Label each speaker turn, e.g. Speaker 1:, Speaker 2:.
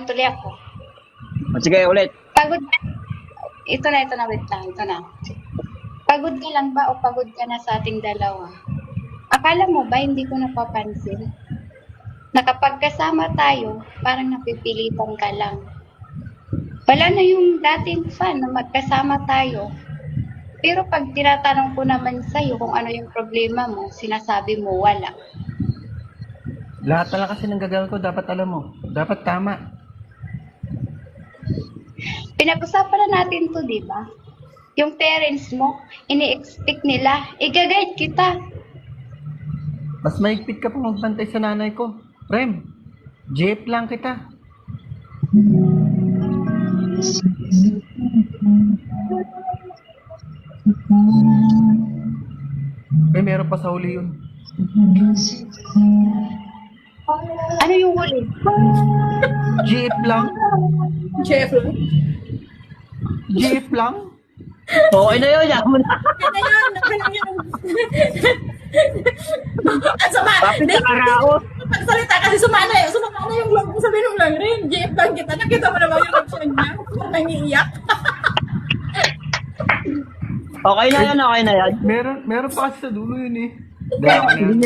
Speaker 1: tuloy ako.
Speaker 2: Sige, ulit.
Speaker 1: Pagod ka. Ito na, wait lang, ito na. Pagod ka lang ba o pagod ka na sa ating dalawa? Akala mo ba hindi ko napapansin? Na kapag kasama tayo, parang napipilitan ka lang. Wala na yung dating fun na magkasama tayo. Pero pag tinatanong ko naman sa'yo kung ano yung problema mo, sinasabi mo wala.
Speaker 3: Lahat pala kasi ng gagawin ko, dapat alam mo. Dapat tama.
Speaker 1: Pinag-usapan na natin to, di ba? Yung parents mo, ini-expect nila, i-guide kita.
Speaker 3: Mas maigpit ka pa magbantay sa nanay ko. Rem, jeep lang kita. Meron pa sa huli yun.
Speaker 1: Ano yung huli?
Speaker 3: Jeep lang.
Speaker 4: Chef.
Speaker 3: Jeep lang.
Speaker 2: Okay na yun, yaman na.
Speaker 4: Kaya yun, nakilang yun. Ang sama.
Speaker 2: Tapos sa karaos.
Speaker 4: Pagsalita kasi sumana yung vlog mo, sabi nung lang rin, Jeff lang kita. Nakita mo naman yung reaction niya. Nangiiyak.
Speaker 2: Okay na yan, okay na yan.
Speaker 3: Meron pa kasi sa dulo yun eh.
Speaker 2: Hindi,